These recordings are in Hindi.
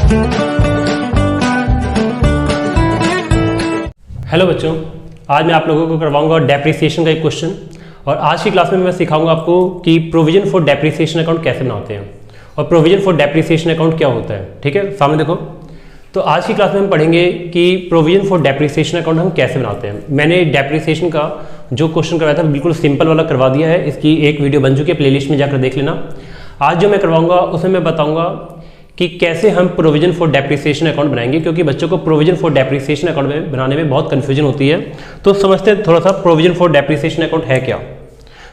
हेलो बच्चों, आज मैं आप लोगों को करवाऊंगा डेप्रिसिएशन का एक क्वेश्चन। और आज की क्लास में मैं सिखाऊंगा आपको कि प्रोविजन फॉर डेप्रिसिएशन अकाउंट कैसे बनाते हैं और प्रोविजन फॉर डेप्रिसिएशन अकाउंट क्या होता है। ठीक है, सामने देखो। तो आज की क्लास में हम पढ़ेंगे कि प्रोविजन फॉर डेप्रिसिएशन अकाउंट हम कैसे बनाते हैं। मैंने डेप्रिसिएशन का जो क्वेश्चन करवाया था बिल्कुल सिंपल वाला करवा दिया है, इसकी एक वीडियो बन चुकी है, प्लेलिस्ट में जाकर देख लेना। आज जो मैं करवाऊंगा उसमें मैं बताऊंगा कि कैसे हम प्रोविजन फॉर डेप्रिसिएशन अकाउंट बनाएंगे, क्योंकि बच्चों को प्रोविजन फॉर डेप्रिसिएशन अकाउंट में बनाने में बहुत कन्फ्यूजन होती है। तो समझते हैं थोड़ा सा प्रोविजन फॉर डेप्रिसिएशन अकाउंट है क्या।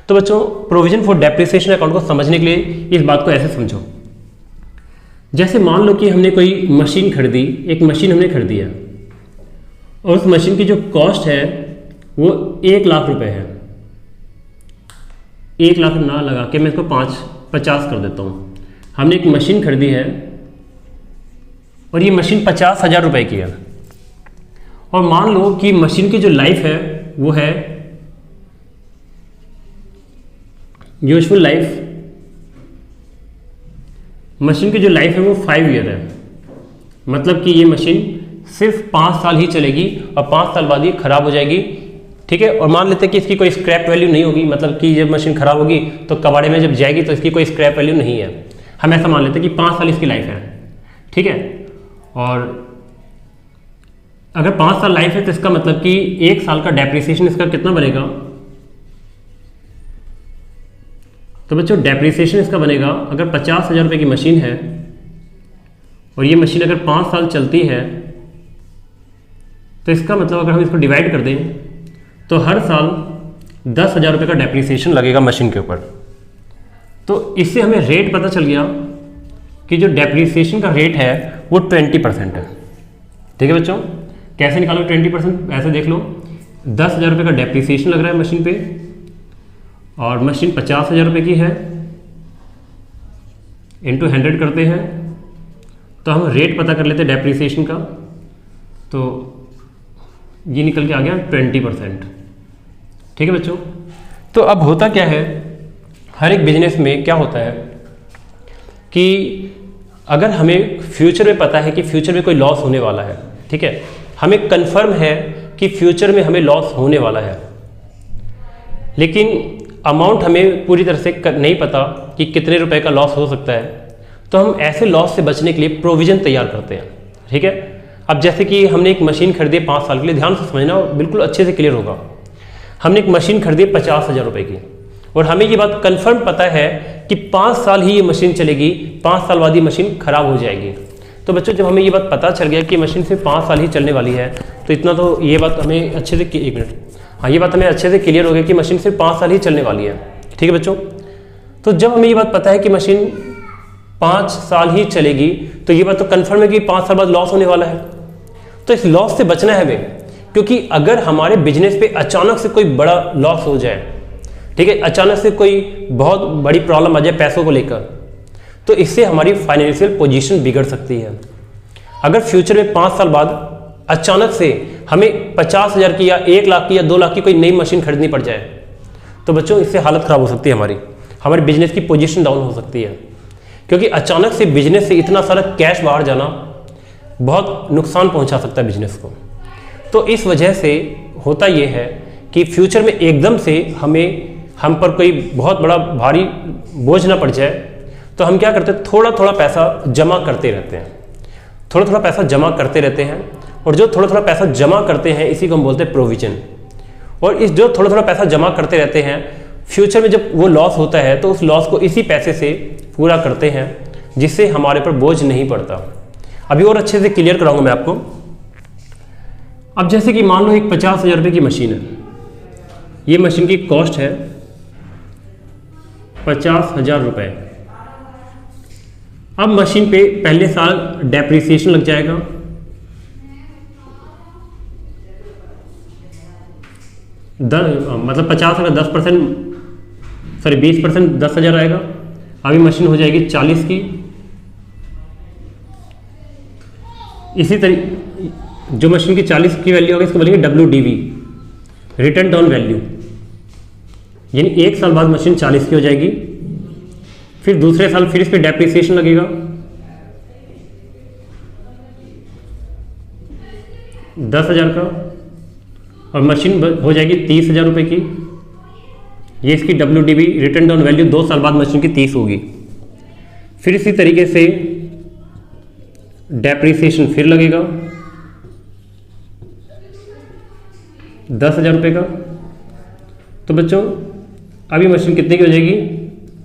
तो बच्चों, प्रोविजन फॉर डेप्रिसिएशन अकाउंट को समझने के लिए इस बात को ऐसे समझो। जैसे मान लो कि हमने कोई मशीन खरीदी, एक मशीन हमने खरीदी है और उस मशीन की जो कॉस्ट है वो 1 लाख रुपए है। 1 लाख ना लगा के मैं इसको 50 कर देता हूँ। हमने एक मशीन खरीदी है और ये मशीन 50,000 रुपए की है। और मान लो कि मशीन की जो लाइफ है वो है यूजफुल लाइफ, मशीन की जो लाइफ है वो 5 ईयर है। मतलब कि ये मशीन सिर्फ 5 साल ही चलेगी और 5 साल बाद ये खराब हो जाएगी। ठीक है, और मान लेते हैं कि इसकी कोई स्क्रैप वैल्यू नहीं होगी, मतलब कि जब मशीन खराब होगी तो कबाड़े में जब जाएगी तो इसकी कोई स्क्रैप वैल्यू नहीं है। हम ऐसा मान लेते हैं कि 5 साल इसकी लाइफ है। ठीक है, और अगर 5 साल लाइफ है तो इसका मतलब कि 1 साल का डेप्रिसिएशन इसका कितना बनेगा। तो बच्चों, डेप्रिसिएशन इसका बनेगा, अगर 50,000 रुपये की मशीन है और ये मशीन अगर 5 साल चलती है तो इसका मतलब अगर हम इसको डिवाइड कर दें तो हर साल 10,000 रुपये का डेप्रिसिएशन लगेगा मशीन के ऊपर। तो इससे हमें रेट पता चल गया कि जो डेप्रिसिएशन का रेट है वो 20% है। ठीक है बच्चों, कैसे निकालो 20%? ऐसे देख लो, 10,000 रुपये का डेप्रिसिएशन लग रहा है मशीन पे और मशीन 50,000 रुपये की है, इंटू 100 करते हैं तो हम रेट पता कर लेते हैं डेप्रिसिएशन का। तो ये निकल के आ गया 20%। ठीक है बच्चों, तो अब होता क्या है, हर एक बिजनेस में क्या होता है कि अगर हमें फ्यूचर में पता है कि फ्यूचर में कोई लॉस होने वाला है, ठीक है, हमें कंफर्म है कि फ्यूचर में हमें लॉस होने वाला है, लेकिन अमाउंट हमें पूरी तरह से नहीं पता कि कितने रुपए का लॉस हो सकता है, तो हम ऐसे लॉस से बचने के लिए प्रोविजन तैयार करते हैं। ठीक है, अब जैसे कि हमने एक मशीन खरीदी 5 साल के लिए, ध्यान से समझना, बिल्कुल अच्छे से क्लियर होगा। हमने एक मशीन खरीदी 50,000 रुपये की और हमें ये बात कंफर्म पता है कि 5 साल ही ये मशीन चलेगी, 5 साल बाद ये मशीन खराब हो जाएगी। तो बच्चों, जब हमें ये बात पता चल गया कि मशीन सिर्फ 5 साल ही चलने वाली है, तो इतना तो ये बात हमें अच्छे से, एक मिनट, हाँ, ये बात हमें अच्छे से क्लियर हो गया कि मशीन सिर्फ 5 साल ही चलने वाली है। ठीक है बच्चों, तो जब हमें ये बात पता है कि मशीन 5 साल ही चलेगी तो ये बात तो कंफर्म है कि 5 साल बाद लॉस होने वाला है। तो इस लॉस से बचना है हमें, क्योंकि अगर हमारे बिजनेस पे अचानक से कोई बड़ा लॉस हो जाए, ठीक है, अचानक से कोई बहुत बड़ी प्रॉब्लम आ जाए पैसों को लेकर, तो इससे हमारी फाइनेंशियल पोजीशन बिगड़ सकती है। अगर फ्यूचर में 5 साल बाद अचानक से हमें 50,000 की या 1 लाख की या 2 लाख की कोई नई मशीन खरीदनी पड़ जाए, तो बच्चों इससे हालत खराब हो सकती है, हमारे बिजनेस की पोजीशन डाउन हो सकती है। क्योंकि अचानक से बिजनेस से इतना सारा कैश बाहर जाना बहुत नुकसान पहुंचा सकता है बिजनेस को। तो इस वजह से होता यह है कि फ्यूचर में एकदम से हम पर कोई बहुत बड़ा भारी बोझ ना पड़ जाए, तो हम क्या करते हैं, थोड़ा थोड़ा पैसा जमा करते रहते हैं, थोड़ा थोड़ा पैसा जमा करते रहते हैं। और जो थोड़ा थोड़ा पैसा जमा करते हैं इसी को हम बोलते हैं प्रोविजन। और इस जो थोड़ा थोड़ा पैसा जमा करते रहते हैं, फ्यूचर में जब वो लॉस होता है तो उस लॉस को इसी पैसे से पूरा करते हैं, जिससे हमारे पर बोझ नहीं पड़ता। अभी और अच्छे से क्लियर कराऊंगा मैं आपको। अब जैसे कि मान लो एक 50,000 रुपये की मशीन है, ये मशीन की कॉस्ट है 50,000 रुपये। अब मशीन पे पहले साल डेप्रिसिएशन लग जाएगा, मतलब 50 का 10%, सॉरी 20%, 10,000 आएगा। अभी मशीन हो जाएगी 40 की। इसी तरीके जो मशीन की 40 की वैल्यू होगी इसको बोलेंगे WDV, रिटर्न डाउन वैल्यू, यानी 1 साल बाद मशीन 40 की हो जाएगी। फिर दूसरे साल फिर इस पर डेप्रिसिएशन लगेगा, 10,000 का, और मशीन हो जाएगी 30,000 रुपये की। ये इसकी WDV रिटर्न डाउन वैल्यू 2 साल बाद मशीन की 30 होगी। फिर इसी तरीके से डेप्रिसिएशन फिर लगेगा 10,000 रुपये का। तो बच्चों अभी मशीन कितने की हो जाएगी?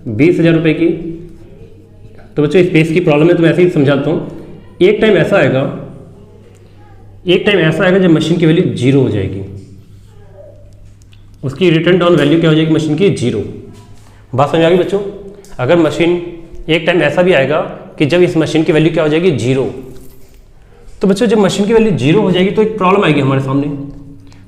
20,000 रुपये की। तो बच्चों स्पेस की प्रॉब्लम है तो मैं ऐसे ही समझाता हूँ। एक टाइम ऐसा आएगा जब मशीन की वैल्यू 0 हो जाएगी, उसकी रिटर्न डाउन वैल्यू क्या हो जाएगी? मशीन की 0। बात समझ आ गई बच्चों? अगर मशीन एक टाइम ऐसा भी आएगा कि जब इस मशीन की वैल्यू क्या हो जाएगी? 0। तो बच्चों जब मशीन की वैल्यू 0 हो जाएगी तो एक प्रॉब्लम आएगी हमारे सामने।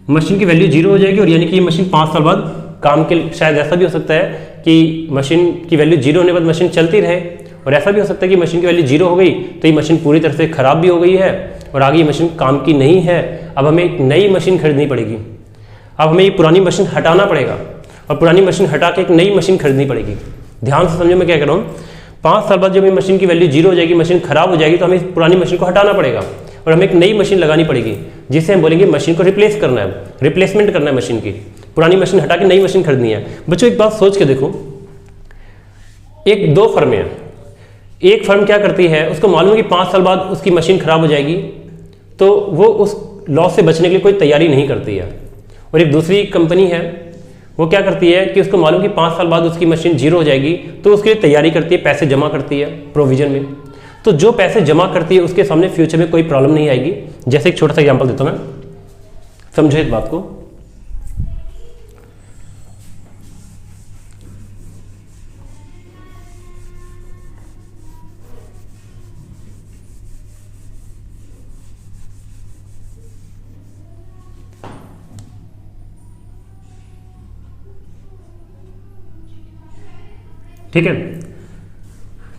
मशीन की वैल्यू 0 हो जाएगी और यानी कि ये मशीन 5 साल बाद काम के, शायद ऐसा भी हो सकता है कि मशीन की वैल्यू 0 होने के बाद मशीन चलती रहे, और ऐसा भी हो सकता है कि मशीन की वैल्यू 0 हो गई तो ये मशीन पूरी तरह से ख़राब भी हो गई है और आगे ये मशीन काम की नहीं है। अब हमें एक नई मशीन खरीदनी पड़ेगी। अब हमें ये पुरानी मशीन हटाना पड़ेगा और पुरानी मशीन हटा के एक नई मशीन खरीदनी पड़ेगी। ध्यान से समझो मैं क्या कह रहा हूँ। 5 साल बाद जब ये मशीन की वैल्यू 0 हो जाएगी, मशीन खराब हो जाएगी, तो हमें इस पुरानी मशीन को हटाना पड़ेगा और हमें एक नई मशीन लगानी पड़ेगी, जिसे हम बोलेंगे मशीन को रिप्लेस करना है, रिप्लेसमेंट करना है मशीन की। पुरानी मशीन हटा के नई मशीन खरीदनी है। बच्चों एक बात सोच के देखो, दो फर्में हैं। एक फर्म क्या करती है, उसको मालूम है कि 5 साल बाद उसकी मशीन खराब हो जाएगी, तो वो उस लॉस से बचने के लिए कोई तैयारी नहीं करती है। और एक दूसरी कंपनी है, वो क्या करती है कि उसको मालूम कि 5 साल बाद उसकी मशीन 0 हो जाएगी, तो उसके लिए तैयारी करती है, पैसे जमा करती है प्रोविजन में। तो जो पैसे जमा करती है उसके सामने फ्यूचर में कोई प्रॉब्लम नहीं आएगी। जैसे एक छोटा सा एग्जांपल देता हूं मैं, समझो इस बात को। ठीक है,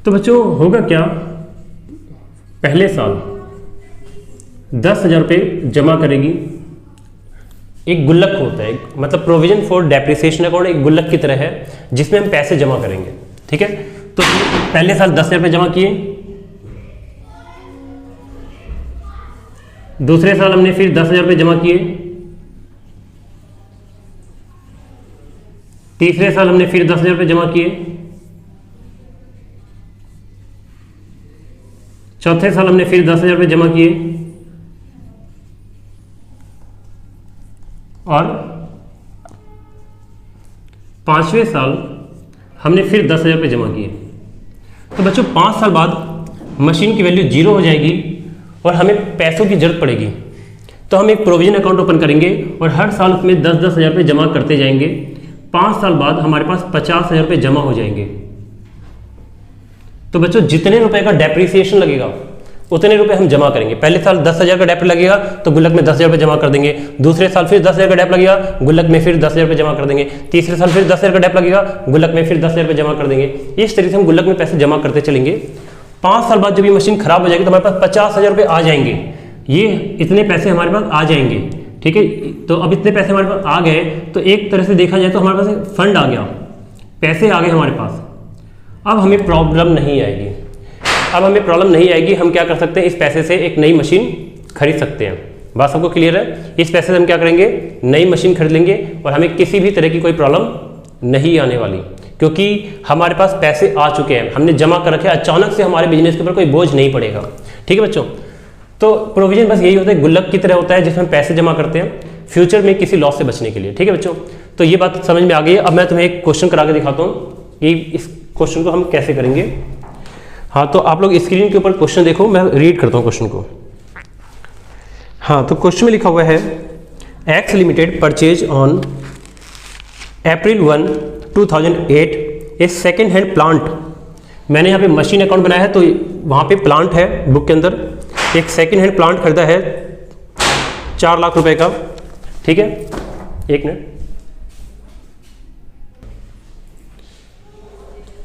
तो बच्चों होगा क्या, पहले साल 10,000 रुपये जमा करेगी। एक गुल्लक होता है, मतलब प्रोविजन फॉर डेप्रिसिएशन अकाउंट एक गुल्लक की तरह है जिसमें हम पैसे जमा करेंगे। ठीक है, तो पहले साल 10,000 रुपये जमा किए, दूसरे साल हमने फिर 10,000 रुपये जमा किए, तीसरे साल हमने फिर 10,000 रुपये जमा किए, चौथे साल हमने फिर 10,000 रुपये जमा किए, और पांचवें साल हमने फिर 10,000 रुपये जमा किए। तो बच्चों 5 साल बाद मशीन की वैल्यू 0 हो जाएगी और हमें पैसों की जरूरत पड़ेगी। तो हम एक प्रोविजन अकाउंट ओपन करेंगे और हर साल उसमें 10,000 रुपये जमा करते जाएंगे। 5 साल बाद हमारे पास 50,000 रुपये जमा हो जाएंगे। तो बच्चों जितने रुपए का डेप्रिसिएशन लगेगा उतने रुपए हम जमा करेंगे। पहले साल 10,000 का डेप लगेगा तो गुल्लक में 10,000 रुपये जमा कर देंगे, दूसरे साल फिर 10,000 का डेप लगेगा, गुल्लक में फिर 10,000 रुपये जमा कर देंगे, तीसरे साल फिर 10,000 का डेप लगेगा, गुल्लक में फिर 10,000 रुपये जमा कर देंगे। इस तरीके से हम गुल्लक में पैसे जमा करते चलेंगे। 5 साल बाद जब ये मशीन खराब हो जाएगी तो हमारे पास 50,000 रुपये आ जाएंगे। ये इतने पैसे हमारे पास आ जाएंगे। ठीक है, तो अब इतने पैसे हमारे पास आ गए तो एक तरह से देखा जाए तो हमारे पास फंड आ गया, पैसे आ गए हमारे पास। अब हमें प्रॉब्लम नहीं आएगी। हम क्या कर सकते हैं, इस पैसे से एक नई मशीन खरीद सकते हैं। बात सबको क्लियर है? इस पैसे से हम क्या करेंगे, नई मशीन खरीद लेंगे और हमें किसी भी तरह की कोई प्रॉब्लम नहीं आने वाली, क्योंकि हमारे पास पैसे आ चुके हैं, हमने जमा कर रखे। अचानक से हमारे बिजनेस के ऊपर कोई बोझ नहीं पड़ेगा। ठीक है बच्चों, तो प्रोविजन बस यही होता है, गुल्लक की तरह होता है जिसमें पैसे जमा करते हैं फ्यूचर में किसी लॉस से बचने के लिए। ठीक है बच्चों, तो ये बात समझ में आ गई है। अब मैं तुम्हें एक क्वेश्चन करा के दिखाता हूँ कि इस क्वेश्चन को हम कैसे करेंगे। हाँ, तो आप लोग स्क्रीन के ऊपर क्वेश्चन देखो, मैं रीड करता हूँ क्वेश्चन को। हाँ, तो क्वेश्चन में लिखा हुआ है, x limited purchase on April 1, 2008 A second hand plant. मैंने यहाँ पे मशीन अकाउंट बनाया है तो वहाँ पे प्लांट है बुक के अंदर। एक सेकेंड हैंड प्लांट खरीदा है 4 लाख रुपए का। ठीक है, एक मिनट।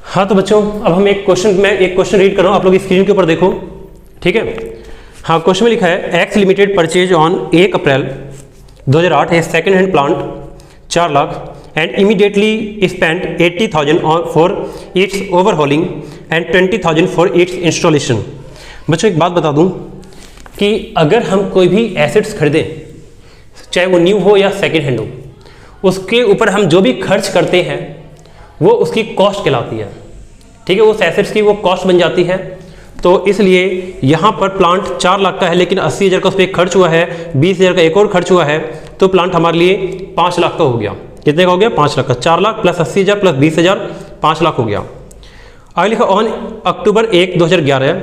हाँ तो बच्चों, अब हम मैं एक क्वेश्चन रीड कर रहा हूँ, आप लोग स्क्रीन के ऊपर देखो। ठीक है, हाँ, क्वेश्चन में लिखा है, x limited purchase on 1 April 2008 A second hand plant 4 lakh and immediately spent 80,000 for its overhauling and 20,000 for its installation। बच्चों एक बात बता दूं, कि अगर हम कोई भी एसेट्स खरीदें, चाहे वो न्यू हो या सेकेंड हैंड हो, उसके ऊपर हम जो भी खर्च करते हैं वो उसकी कॉस्ट कहलाती है। ठीक है, उस एसेट्स की वो कॉस्ट बन जाती है। तो इसलिए यहाँ पर प्लांट 4 लाख का है, लेकिन 80,000 का उस पर खर्च हुआ है, 20,000 का एक और खर्च हुआ है, तो प्लांट हमारे लिए 5 लाख का हो गया। कितने का हो गया? 5 लाख का। 4 लाख प्लस 80,000 प्लस 20,000, 5 लाख हो गया। आगे लिखा on October 1, 2011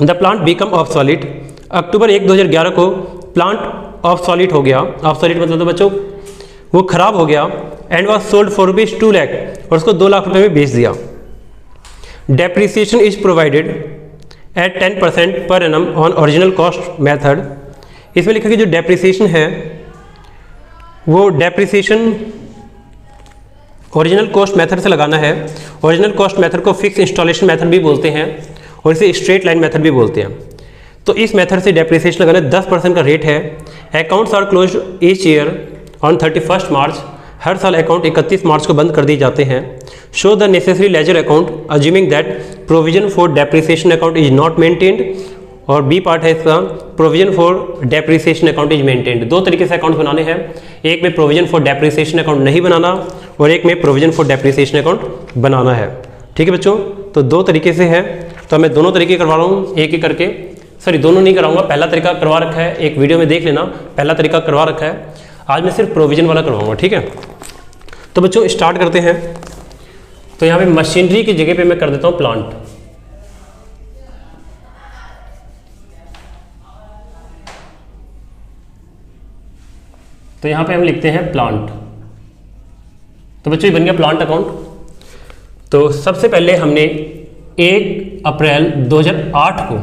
the plant become obsolete. October 1, 2011 को प्लांट ऑब्सोलीट हो गया। ऑब्सोलीट मतलब तो बच्चों वो खराब हो गया। And was sold for rupees 2 lakh, और उसको 2 लाख रुपए में बेच दिया। Depreciation is provided eight 10% per annum on original cost method. इसमें लिखा कि जो डेप्रिसिएशन है वो डेप्रिसिएशन ओरिजिनल कॉस्ट मेथड से लगाना है। ओरिजिनल कॉस्ट मेथड को फिक्स इंस्टॉलेशन मेथड भी बोलते हैं और इसे स्ट्रेट लाइन मेथड भी बोलते हैं। तो इस मेथड से डेप्रिसिएशन लगाना 10% का रेट है। Accounts are close each year on 31 March. हर साल अकाउंट 31 मार्च को बंद कर दिए जाते हैं। Show the necessary ledger account assuming that provision for depreciation account is not maintained. और बी पार्ट है इसका, provision for depreciation account is maintained. 2 तरीके से अकाउंट बनाने हैं, एक में प्रोविजन फॉर डेप्रिसिएशन अकाउंट नहीं बनाना और एक में प्रोविजन फॉर डेप्रिसिएशन अकाउंट बनाना है। ठीक है बच्चों, तो 2 तरीके से है, तो मैं दोनों तरीके करवा रहा हूँ एक एक करके। सॉरी, दोनों नहीं कराऊंगा, पहला तरीका करवा रखा है, एक वीडियो में देख लेना, पहला तरीका करवा रखा है। आज मैं सिर्फ प्रोविजन वाला करवाऊंगा। ठीक है, तो बच्चों स्टार्ट करते हैं। तो यहाँ पे मशीनरी की जगह पे मैं कर देता हूँ प्लांट। तो यहाँ पे हम लिखते हैं प्लांट। तो बच्चों ये बन गया प्लांट अकाउंट। तो सबसे पहले हमने 1 अप्रैल 2008 को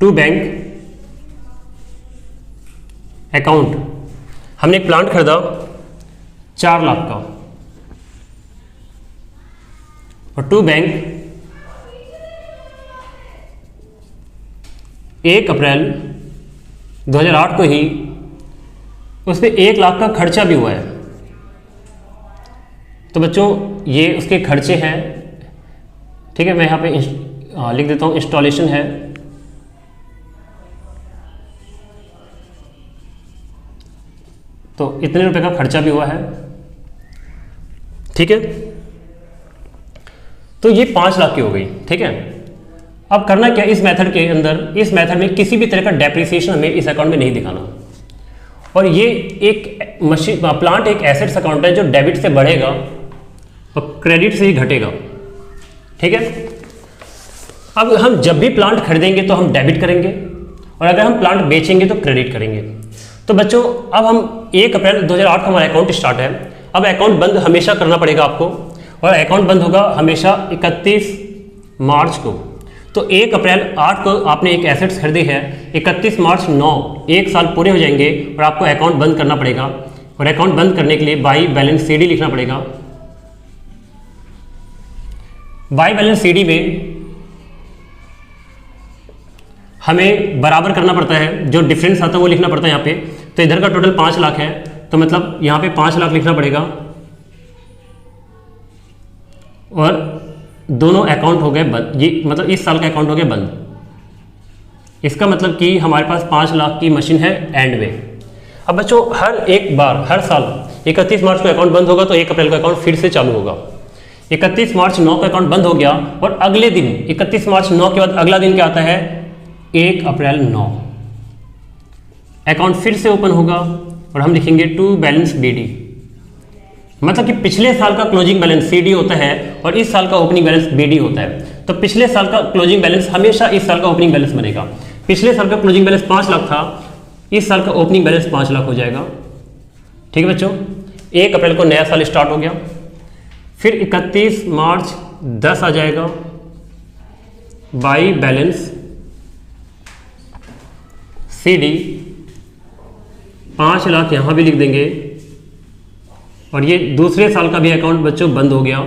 टू बैंक अकाउंट हमने एक प्लांट खरीदा 4 लाख का, और टू बैंक 1 अप्रैल 2008 को ही उस पर 1 लाख का खर्चा भी हुआ है। तो बच्चों ये उसके खर्चे हैं। ठीक है, मैं यहाँ पे लिख देता हूँ इंस्टॉलेशन है। तो इतने रुपए का खर्चा भी हुआ है। ठीक है, तो ये 5 लाख की हो गई। ठीक है, अब करना क्या इस मेथड के अंदर, इस मेथड में किसी भी तरह का डेप्रिसिएशन हमें इस अकाउंट में नहीं दिखाना। और ये एक मशीन प्लांट एक एसेट्स अकाउंट है जो डेबिट से बढ़ेगा और क्रेडिट से ही घटेगा। ठीक है, अब हम जब भी प्लांट खरीदेंगे तो हम डेबिट करेंगे, और अगर हम प्लांट बेचेंगे तो क्रेडिट करेंगे। तो बच्चों अब हम 1 अप्रैल 2008 का हमारा अकाउंट स्टार्ट है। अब अकाउंट बंद हमेशा करना पड़ेगा आपको, और अकाउंट बंद होगा हमेशा 31 मार्च को। तो 1 अप्रैल 8 को आपने एक एसेट्स खरीदी है, 31 मार्च 9 1 साल पूरे हो जाएंगे और आपको अकाउंट बंद करना पड़ेगा। और अकाउंट बंद करने के लिए बाई बैलेंस सीडी लिखना पड़ेगा। बाई बैलेंस सीडी में हमें बराबर करना पड़ता है, जो डिफरेंस आता है वो लिखना पड़ता है यहाँ पे। तो इधर का टोटल 5 लाख है, तो मतलब यहाँ पे 5 लाख लिखना पड़ेगा। और दोनों अकाउंट हो गए बंद, ये मतलब इस साल का अकाउंट हो गया बंद। इसका मतलब कि हमारे पास 5 लाख की मशीन है एंड में। अब बच्चों हर एक बार हर साल 31 मार्च को अकाउंट बंद होगा तो 1 अप्रैल का अकाउंट फिर से चालू होगा। 31 मार्च 9 का अकाउंट बंद हो गया, और अगले दिन 31 मार्च 9 के बाद अगला दिन क्या आता है? 1 अप्रैल 9 अकाउंट फिर से ओपन होगा और हम लिखेंगे टू बैलेंस बीडी। मतलब कि पिछले साल का क्लोजिंग बैलेंस सीडी होता है और इस साल का ओपनिंग बैलेंस बीडी होता है। तो पिछले साल का क्लोजिंग बैलेंस हमेशा इस साल का ओपनिंग बैलेंस बनेगा। पिछले साल का क्लोजिंग बैलेंस 5 लाख था, इस साल का ओपनिंग बैलेंस 5 लाख हो जाएगा। ठीक है बच्चों, 1 अप्रैल को नया साल स्टार्ट हो गया। फिर 31 मार्च 10 आ जाएगा, बाई बैलेंस सीडी 5 लाख यहाँ भी लिख देंगे। और ये दूसरे साल का भी अकाउंट बच्चों बंद हो गया।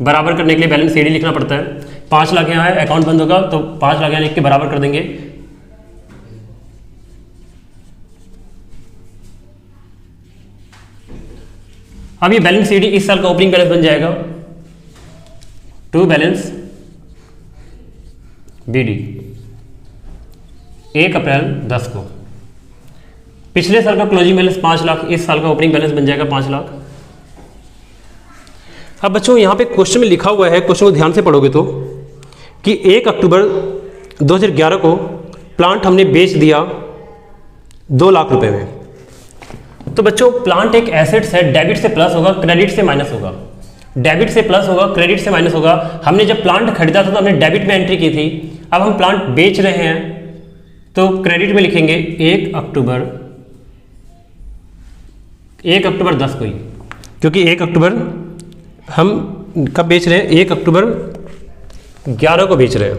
बराबर करने के लिए बैलेंस सीडी लिखना पड़ता है। 5 लाख यहाँ है, अकाउंट बंद होगा तो 5 लाख यहाँ लिख के बराबर कर देंगे। अब ये बैलेंस सीडी इस साल का ओपनिंग बैलेंस बन जाएगा। टू बैलेंस BD 1 अप्रैल 10 को। पिछले साल का क्लोजिंग बैलेंस 5 लाख, इस साल का ओपनिंग बैलेंस बन जाएगा 5 लाख। अब बच्चों यहाँ पे क्वेश्चन में लिखा हुआ है, क्वेश्चन को ध्यान से पढ़ोगे तो, कि 1 अक्टूबर 2011 को प्लांट हमने बेच दिया 2 लाख रुपए में। तो बच्चों प्लांट एक एसेट्स है, डेबिट से प्लस होगा, क्रेडिट से माइनस होगा। डेबिट से प्लस होगा, क्रेडिट से माइनस होगा। हमने जब प्लांट खरीदा था तो हमने डेबिट में एंट्री की थी, अब हम प्लांट बेच रहे हैं तो क्रेडिट में लिखेंगे 1 अक्टूबर 10 को ही, क्योंकि 1 अक्टूबर हम कब बेच रहे हैं, 1 अक्टूबर 11 को बेच रहे हैं।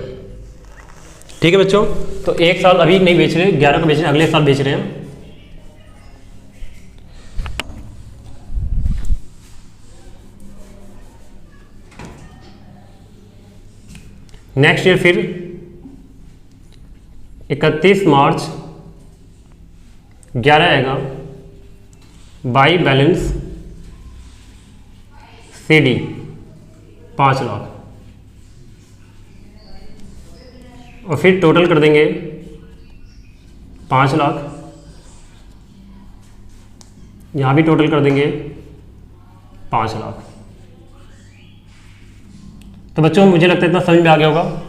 ठीक है बच्चों, तो 1 साल अभी नहीं बेच रहे, 11 को बेच रहे हैं, अगले साल बेच रहे हैं। नेक्स्ट ईयर फिर 31 मार्च 11 आएगा, बाई बैलेंस CD 5 लाख, और फिर टोटल कर देंगे 5 लाख, यहाँ भी टोटल कर देंगे 5 लाख। तो बच्चों मुझे लगता है इतना समझ में आ गया होगा।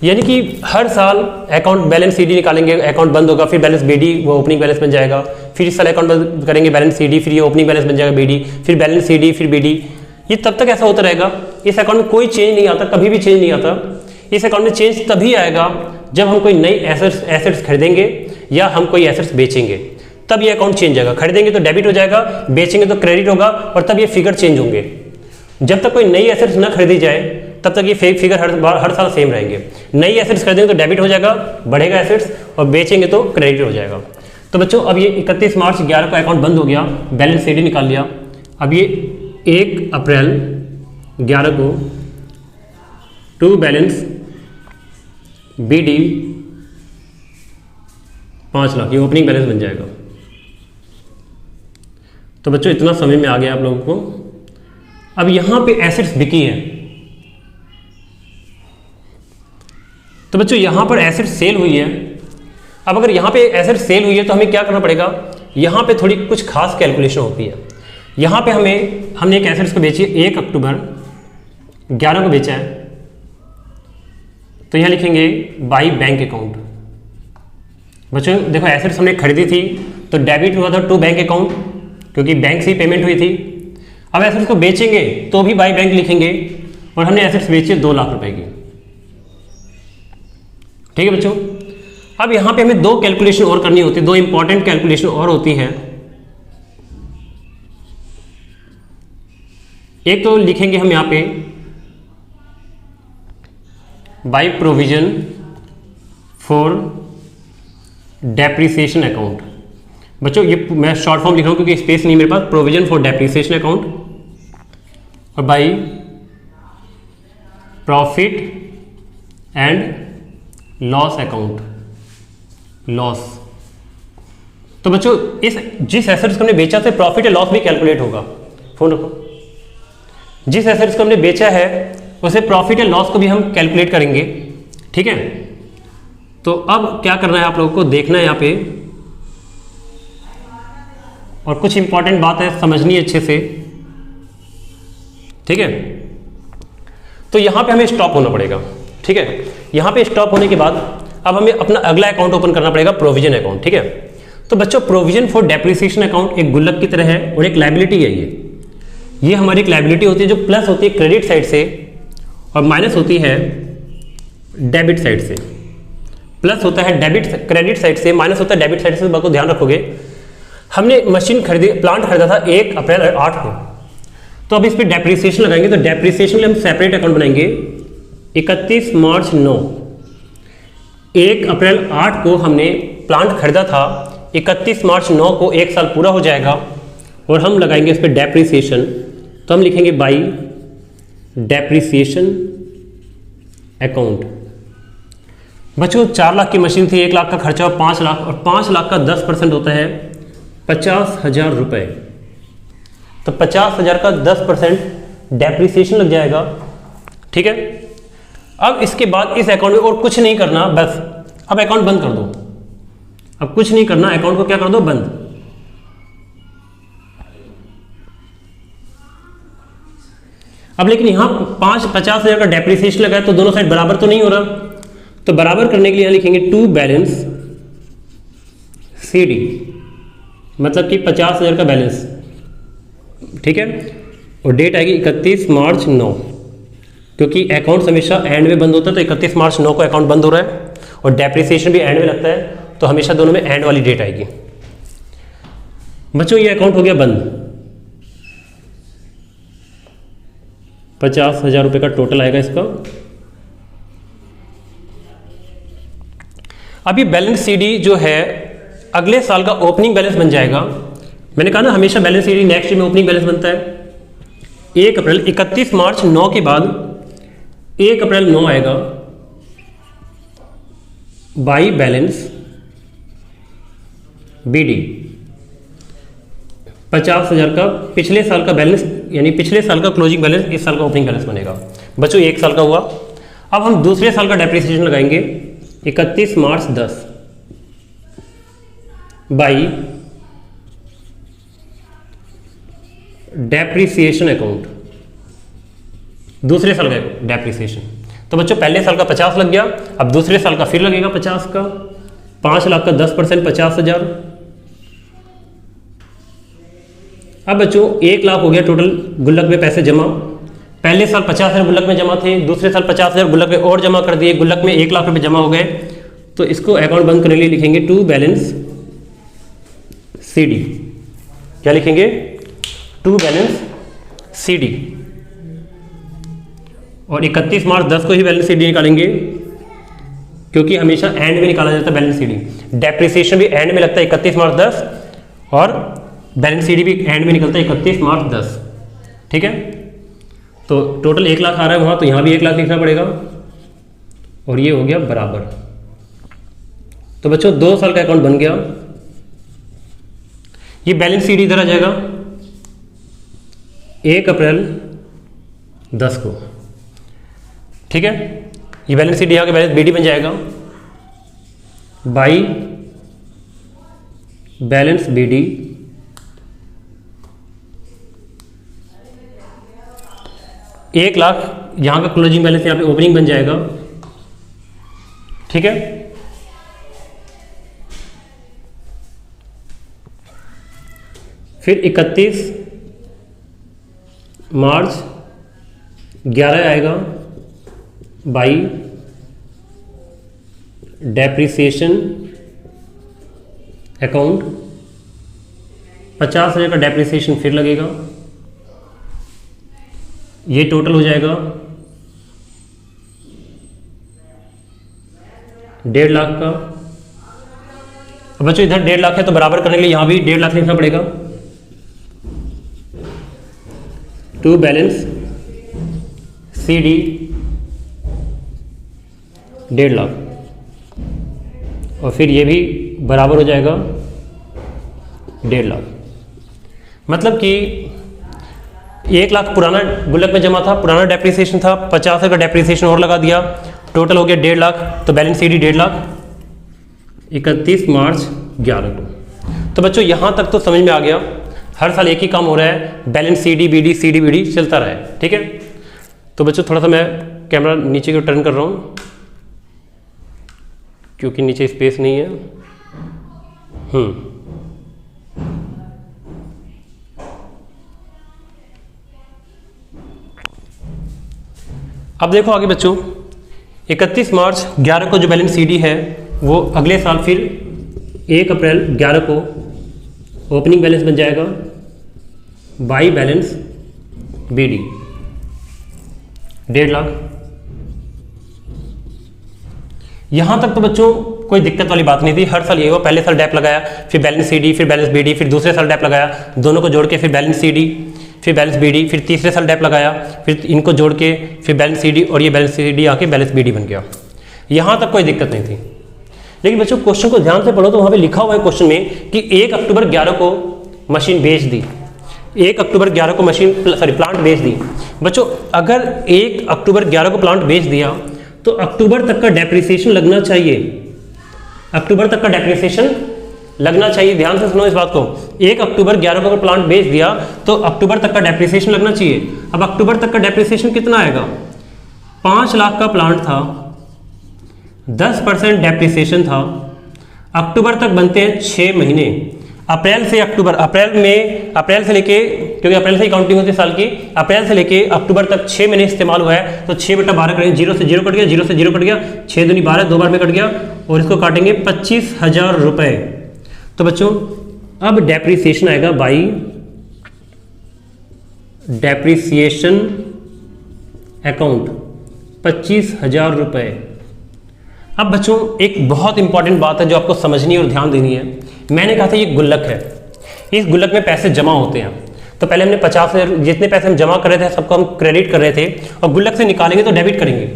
यानी कि हर साल अकाउंट बैलेंस CD निकालेंगे, अकाउंट बंद होगा, फिर बैलेंस BD वो ओपनिंग बैलेंस बन जाएगा, फिर इस साल अकाउंट बंद करेंगे बैलेंस CD, फिर ये ओपनिंग बैलेंस बन जाएगा BD, फिर बैलेंस CD, फिर BD। ये तब तक ऐसा होता रहेगा। इस अकाउंट में कोई चेंज नहीं आता, कभी भी चेंज नहीं आता। इस अकाउंट में चेंज तभी आएगा जब हम कोई नई एसेट्स खरीदेंगे या हम कोई एसेट्स बेचेंगे, तब ये अकाउंट चेंज आएगा। खरीदेंगे तो डेबिट हो जाएगा, बेचेंगे तो क्रेडिट होगा, और तब ये फिगर चेंज होंगे। जब तक कोई नई एसेट्स ना खरीदी जाए तब तक ये फिगर हर साल सेम रहेंगे। नई एसेट्स खरीदेंगे तो डेबिट हो जाएगा, बढ़ेगा एसेट्स, और बेचेंगे तो क्रेडिट हो जाएगा। तो बच्चों अब ये 31 मार्च 11 को अकाउंट बंद हो गया, बैलेंस CD निकाल लिया। अब ये 1 अप्रैल 11 को टू बैलेंस BD 5 लाख, ये ओपनिंग बैलेंस बन जाएगा। तो बच्चों इतना समझ में आ गया आप लोगों को। अब यहां पे एसेट्स बिकी है, तो बच्चों यहां पर एसेट सेल हुई है। अब अगर यहां पे एसेट सेल हुई है तो हमें क्या करना पड़ेगा, यहां पे थोड़ी कुछ खास कैलकुलेशन होती है। यहां पे हमने एक एसेट्स को बेची 1 अक्टूबर 11 को बेचा है, तो यहां लिखेंगे बाई बैंक अकाउंट। बच्चों देखो एसेट्स हमने खरीदी थी तो डेबिट हुआ था टू बैंक अकाउंट, क्योंकि बैंक से ही पेमेंट हुई थी। अब एसेट्स को बेचेंगे तो भी बाई बैंक लिखेंगे, और हमने एसेट्स बेचे 2 लाख रुपए की। ठीक है बच्चों, अब यहां पे हमें 2 कैलकुलेशन और करनी होती है, 2 इंपॉर्टेंट कैलकुलेशन और होती है। एक तो लिखेंगे हम यहां पे by provision for depreciation account. बच्चों ये मैं शॉर्ट फॉर्म लिख रहा हूं क्योंकि स्पेस नहीं मेरे पास। प्रोविजन फॉर डेप्रिसिएशन अकाउंट और by profit and loss account, loss. तो बच्चों जिस एसेट्स को हमने बेचा था प्रॉफिट या लॉस भी कैलकुलेट होगा। फोन रखो। जिस एसेट्स को हमने बेचा है उसे प्रॉफिट या लॉस को भी हम कैलकुलेट करेंगे। ठीक है, तो अब क्या करना है आप लोगों को देखना है यहाँ पे, और कुछ इंपॉर्टेंट बात है समझनी है अच्छे से। ठीक है, तो यहां पे हमें स्टॉप होना पड़ेगा। ठीक है, यहां पे स्टॉप होने के बाद अब हमें अपना अगला अकाउंट ओपन करना पड़ेगा, प्रोविजन अकाउंट। ठीक है, तो बच्चों प्रोविजन फॉर डेप्रिसिएशन अकाउंट एक गुल्लक की तरह है और एक लायबिलिटी है। ये हमारी एक लायबिलिटी होती है जो प्लस होती है क्रेडिट साइड से और माइनस होती है डेबिट साइड से। प्लस होता है डेबिट क्रेडिट साइड से, माइनस होता है डेबिट साइड से। बात को ध्यान रखोगे। हमने मशीन खरीदी, प्लांट खरीदा था 1 अप्रैल 8 को, तो अब इस पर डेप्रिसिएशन लगाएंगे। तो डेप्रिसिएशन के लिए हम सेपरेट अकाउंट बनाएंगे। 31 मार्च 9, 1 अप्रैल 8 को हमने प्लांट खरीदा था, 31 मार्च 9 को 1 साल पूरा हो जाएगा और हम लगाएंगे इस पर डेप्रिसिएशन। तो हम लिखेंगे बाई डेप्रिसिएशन अकाउंट। बच्चों 4 लाख की मशीन थी, 1 लाख का खर्चा 5 लाख, और 5 लाख का 10% होता है 50,000 रुपये। तो 50,000 का 10% डेप्रिसिएशन लग जाएगा। ठीक है, अब इसके बाद इस अकाउंट में और कुछ नहीं करना, बस अब अकाउंट बंद कर दो। अब कुछ नहीं करना, अकाउंट को क्या कर दो, बंद। अब लेकिन यहां 50,000 का डेप्रिसिएशन लगा है तो दोनों साइड बराबर तो नहीं हो रहा, तो बराबर करने के लिए यहां लिखेंगे टू बैलेंस CD, मतलब कि 50,000 का बैलेंस, ठीक है। और डेट आएगी 31 मार्च 9, क्योंकि अकाउंट हमेशा एंड में बंद होता है, तो 31 मार्च 9 को अकाउंट बंद हो रहा है और डेप्रिसिएशन भी एंड में लगता है, तो हमेशा दोनों में एंड वाली डेट आएगी। बच्चों ये अकाउंट हो गया बंद। 50,000 रुपये का टोटल आएगा इसका। अब ये बैलेंस CD जो है अगले साल का ओपनिंग बैलेंस बन जाएगा। मैंने कहा ना हमेशा बैलेंस CD नेक्स्ट ईयर में ओपनिंग बैलेंस बनता है। 1 अप्रैल 31 मार्च 9 के बाद 1 अप्रैल 9 आएगा, बाई बैलेंस BD। 50,000 का पिछले साल का बैलेंस, यानी पिछले साल का क्लोजिंग बैलेंस इस साल का ओपनिंग बैलेंस बनेगा। बच्चों 1 साल का हुआ। अब हम दूसरे साल का डेप्रिसिएशन लगाएंगे 31 मार्च 10 बाई डेप्रिसिएशन अकाउंट, दूसरे साल का डेप्रिसिएशन। तो बच्चों पहले साल का 50 लग गया, अब दूसरे साल का फिर लगेगा 50 का, 5 लाख का 10% 50,000। अब बच्चों 1 लाख हो गया टोटल गुल्लक में पैसे जमा। पहले साल 50,000 गुल्लक में जमा थे, दूसरे साल 50,000 गुल्लक में और जमा कर दिए, गुल्लक में 1 लाख रुपए जमा हो गए। तो इसको अकाउंट बंद करने के लिए लिखेंगे टू बैलेंस CD। क्या लिखेंगे, टू बैलेंस CD। और 31 मार्च 10 को ही बैलेंस CD निकालेंगे, क्योंकि हमेशा एंड में निकाला जाता है बैलेंस CD। डेप्रिसिएशन भी एंड में लगता है 31 मार्च 10 और बैलेंस CD भी एंड में निकलता है 31 मार्च 10, ठीक है। तो टोटल 1 लाख आ रहा है वहाँ, तो यहाँ भी 1 लाख लिखना पड़ेगा और ये हो गया बराबर। तो बच्चों 2 साल का अकाउंट बन गया। ये बैलेंस CD इधर आ जाएगा 1 अप्रैल 10 को, ठीक है। ये बैलेंस CD यहाँ के बैलेंस BD बन जाएगा बाई बैलेंस BD। एक लाख यहां का क्लोजिंग बैलेंस यहाँ पे ओपनिंग बन जाएगा, ठीक है। फिर 31 मार्च 11 आएगा बाई डेप्रिसिएशन अकाउंट। 50,000 का डेप्रिसिएशन फिर लगेगा, ये टोटल हो जाएगा 1.5 लाख का। अब बच्चों इधर 1.5 लाख है, तो बराबर करने के लिए यहां भी 1.5 लाख लिखना पड़ेगा। टू बैलेंस CD 1.5 लाख, और फिर ये भी बराबर हो जाएगा 1.5 लाख। मतलब कि 1 लाख पुराना गुल्लक में जमा था, पुराना डेप्रिसिएशन था, 50,000 का डेप्रिसिएशन और लगा दिया, टोटल हो गया 1.5 लाख। तो बैलेंस CD 1.5 लाख 31 मार्च 11 को। तो बच्चों यहाँ तक तो समझ में आ गया। हर साल एक ही काम हो रहा है, बैलेंस CD BD चलता रहा है, ठीक है। तो बच्चों थोड़ा सा मैं कैमरा नीचे की ओर टर्न कर रहा हूँ, क्योंकि नीचे स्पेस नहीं है। अब देखो आगे बच्चों, 31 मार्च 11 को जो बैलेंस CD है वो अगले साल फिर 1 अप्रैल 11 को ओपनिंग बैलेंस बन जाएगा बाई बैलेंस BD 1.5 लाख। यहां तक तो बच्चों कोई दिक्कत वाली बात नहीं थी। हर साल ये हुआ, पहले साल डेप लगाया, फिर बैलेंस CD, फिर बैलेंस BD, फिर दूसरे साल डेप लगाया, दोनों को जोड़ के फिर बैलेंस CD, फिर बैलेंस BD, फिर तीसरे साल डेप लगाया, फिर इनको जोड़ के फिर बैलेंस CD, और ये बैलेंस CD आके बैलेंस BD बन गया। यहाँ तक कोई दिक्कत नहीं थी। लेकिन बच्चों क्वेश्चन को ध्यान से पढ़ो तो वहाँ पे लिखा हुआ है क्वेश्चन में कि 1 अक्टूबर 11 को मशीन बेच दी, 1 अक्टूबर 11 को प्लांट बेच दी। बच्चों अगर 1 अक्टूबर 11 को प्लांट बेच दिया तो अक्टूबर तक का डेप्रिसिएशन लगना चाहिए, अक्टूबर तक का डेप्रिसिएशन लगना चाहिए। ध्यान से सुनो इस बात को, 1 अक्टूबर 11 को अगर प्लांट बेच दिया तो अक्टूबर तक का डेप्रिसिएशन लगना चाहिए। अब अक्टूबर तक का डेप्रिसिएशन कितना आएगा? 5 लाख का प्लांट था, 10% डेप्रिसिएशन था, अक्टूबर तक बनते हैं 6 महीने, अप्रैल से अक्टूबर, अप्रैल से लेके, क्योंकि अप्रैल से ही काउंटिंग होती है साल की, अप्रैल से लेके अक्टूबर तक 6 महीने इस्तेमाल हुआ है, तो 6/12 करेंगे, 0 से 0 कट गया, 0 से 0 कट गया, 6 दूनी 12, 2 बार में कट गया, और इसको काटेंगे 25,000 रुपये। तो बच्चों अब डेप्रिसिएशन आएगा बाई डेप्रिसिएशन अकाउंट 25,000 रुपये। अब बच्चों एक बहुत इंपॉर्टेंट बात है जो आपको समझनी और ध्यान देनी है। मैंने कहा था ये गुल्लक है, इस गुल्लक में पैसे जमा होते हैं। तो पहले हमने 50,000 जितने पैसे हम जमा कर रहे थे सबको हम क्रेडिट कर रहे थे, और गुल्लक से निकालेंगे तो डेबिट करेंगे।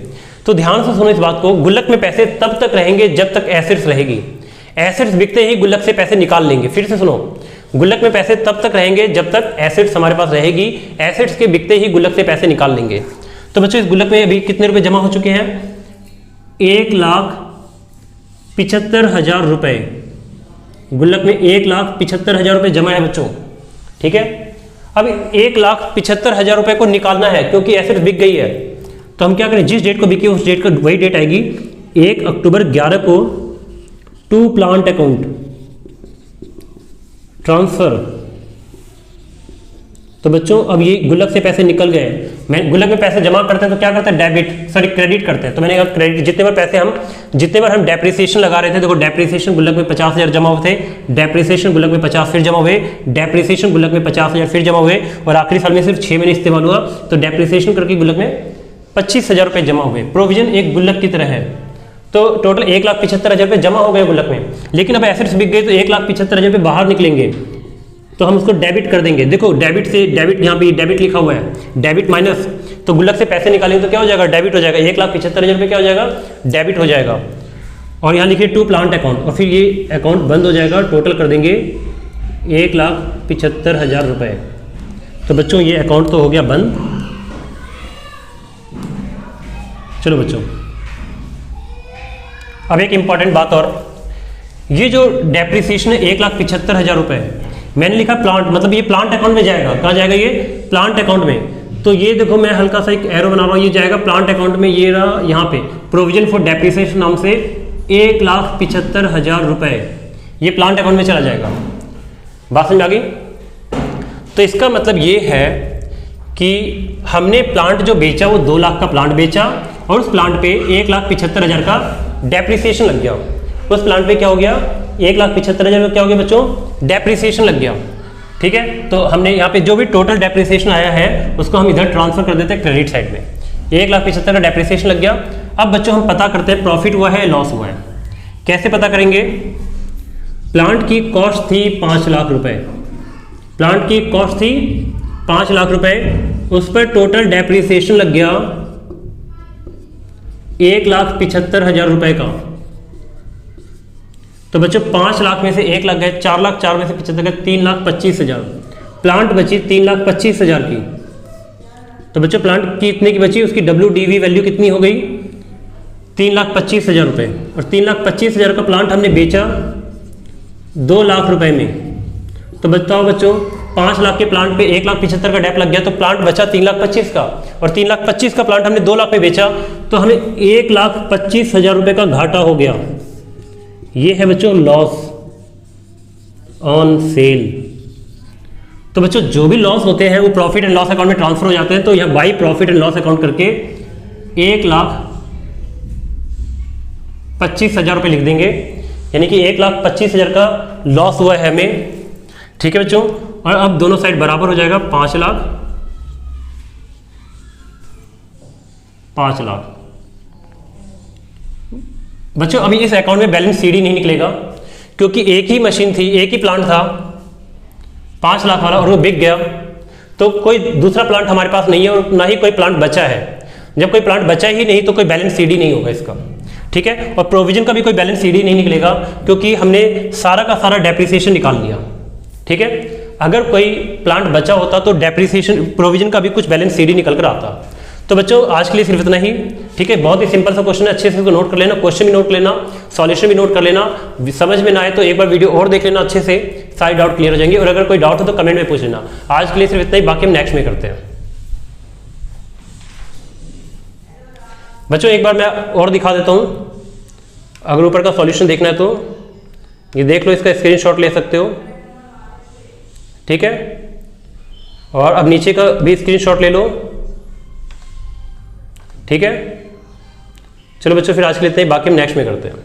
तो ध्यान से सुनो इस बात को, गुल्लक में पैसे तब तक रहेंगे जब तक एसेट्स रहेगी, एसेट्स बिकते ही गुल्लक से पैसे निकाल लेंगे। फिर से सुनो, गुल्लक में पैसे तब तक रहेंगे जब तक एसेट्स हमारे पास रहेगी, एसेट्स के बिकते ही गुल्लक से पैसे निकाल लेंगे। तो बच्चों इस गुल्लक में अभी कितने रुपए जमा हो चुके हैं? 1,75,000 रुपये। गुल्लक में 1,75,000 रुपये जमा है बच्चों, ठीक है। अब 1,75,000 रुपये को निकालना है क्योंकि एसेट्स बिक गई है। तो हम क्या करें, जिस डेट को बिकी उस डेट का वही डेट आएगी, 1 अक्टूबर 11 को टू प्लांट अकाउंट ट्रांसफर। तो बच्चों अब ये गुल्लक से पैसे निकल गए, मैं गुल्लक में पैसे जमा करते हैं तो क्या करते हैं, क्रेडिट करते हैं। तो मैंने कहा क्रेडिट, जितने बार हम डेप्रिसिएशन लगा रहे थे, देखो डेप्रिसिएशन गुल्लक में 50,000 जमा हुए थे, डेप्रिसिएशन गुल्लक में 50 फिर जमा हुए, डेप्रिसिएशन गुल्लक में 50,000 फिर जमा हुए, और आखिरी साल में सिर्फ 6 महीने इस्तेमाल हुआ, तो डेप्रिसिएशन करके गुल्लक में 25,000 रुपये जमा हुए। प्रोविजन एक गुल्लक की तरह है, तो टोटल 1,75,000 रुपये जमा हो गए गुल्लक में। लेकिन अब एसेट्स बिक गए तो 1,75,000 रुपये बाहर निकलेंगे, तो हम उसको डेबिट कर देंगे। देखो डेबिट से डेबिट, यहाँ पे डेबिट लिखा हुआ है, डेबिट माइनस, तो गुल्लक से पैसे निकालेंगे तो क्या हो जाएगा, डेबिट हो जाएगा। 1,75,000 रुपये क्या हो जाएगा, डेबिट हो जाएगा। और यहाँ लिखिए टू प्लांट अकाउंट, और फिर ये अकाउंट बंद हो जाएगा, टोटल कर देंगे 1,75,000 रुपये। तो बच्चों ये अकाउंट तो हो गया बंद। चलो बच्चों अब एक इंपॉर्टेंट बात और, ये जो डेप्रिसिएशन है 1,75,000 रुपये, मैंने लिखा प्लांट, मतलब ये प्लांट अकाउंट में जाएगा। कहाँ जाएगा ये, प्लांट अकाउंट में। तो ये देखो मैं हल्का सा एक एरो बना रहा हूँ, ये जाएगा प्लांट अकाउंट में। ये रहा यहाँ पे प्रोविजन फॉर डेप्रिसिएशन नाम से 1,75,000 रुपये, ये प्लांट अकाउंट में चला जाएगा। बात समझ आ गई? तो इसका मतलब ये है कि हमने प्लांट जो बेचा वो 2 लाख का प्लांट बेचा, और उस प्लांट पे 1,75,000 का डेप्रिसिएशन लग गया। उस प्लांट पे क्या हो गया, 1,75,000 में क्या हो गया बच्चों, डेप्रिसिएशन लग गया। ठीक है, तो हमने यहाँ पे जो भी टोटल डेप्रिसिएशन आया है उसको हम इधर ट्रांसफर कर देते हैं क्रेडिट साइड में। 1,75,000 का डेप्रिसिएशन लग गया। अब बच्चों हम पता करते हैं प्रॉफिट हुआ है लॉस हुआ है। कैसे पता करेंगे, प्लांट की कॉस्ट थी 5 लाख रुपए, प्लांट की कॉस्ट थी 5 लाख रुपए, उस पर टोटल डेप्रिसिएशन लग गया 1,75,000 रुपए का। तो बच्चों 5 लाख में से 1 लाख गए, 4 लाख, 4 में से 75 गए, 3,25,000। प्लांट बची 3,25,000 की। तो बच्चों प्लांट की इतने की बची, उसकी WDV वैल्यू कितनी हो गई, 3,25,000 रुपये। और 3,25,000 का प्लांट हमने बेचा 2 लाख रुपए में। तो बताओ बच्चों 5 लाख के प्लांट पे 1,75,000 का डेप लग गया, तो प्लांट बचा 3,25,000 का, और 3,25,000 का प्लांट हमने 2 लाख में बेचा, तो हमें 1,25,000 रुपये का घाटा हो गया। ये है बच्चों लॉस ऑन सेल। तो बच्चों जो भी लॉस होते हैं वो प्रॉफिट एंड लॉस अकाउंट में ट्रांसफर हो जाते हैं। तो यह by profit and loss account करके 1,25,000 रुपये लिख देंगे, यानी कि 1,25,000 का लॉस हुआ है हमें। ठीक है बच्चों, और अब दोनों साइड बराबर हो जाएगा 5 लाख 5 लाख। बच्चों अभी इस अकाउंट में बैलेंस सीडी नहीं निकलेगा, क्योंकि एक ही मशीन थी, एक ही प्लांट था 5 लाख वाला, और वो बिक गया। तो कोई दूसरा प्लांट हमारे पास नहीं है, और ना ही कोई प्लांट बचा है। जब कोई प्लांट बचा ही नहीं तो कोई बैलेंस सीडी नहीं होगा इसका। ठीक है, और प्रोविजन का भी कोई बैलेंस सीडी नहीं निकलेगा, क्योंकि हमने सारा का सारा डेप्रिसिएशन निकाल लिया। ठीक है, अगर कोई प्लांट बचा होता तो डेप्रिसिएशन प्रोविजन का भी कुछ बैलेंस सीडी निकल कर आता। तो बच्चों आज के लिए सिर्फ इतना ही, ठीक है। बहुत ही सिंपल सा क्वेश्चन है, अच्छे से इसको नोट कर लेना, क्वेश्चन भी नोट कर लेना, सॉल्यूशन भी नोट कर लेना। समझ में ना आए तो एक बार वीडियो और देख लेना अच्छे से, सारे डाउट क्लियर हो जाएंगे। और अगर कोई डाउट हो तो कमेंट में पूछ लेना। आज के लिए सिर्फ इतना ही, बाकी हम नेक्स्ट में करते हैं। बच्चों एक बार मैं और दिखा देता हूँ, अगर ऊपर का सॉल्यूशन देखना है तो ये देख लो, इसका स्क्रीनशॉट ले सकते हो, ठीक है। और अब नीचे का भी स्क्रीनशॉट ले लो, ठीक है। चलो बच्चों फिर आज के लिए इतना ही, बाकी हम नेक्स्ट में करते हैं।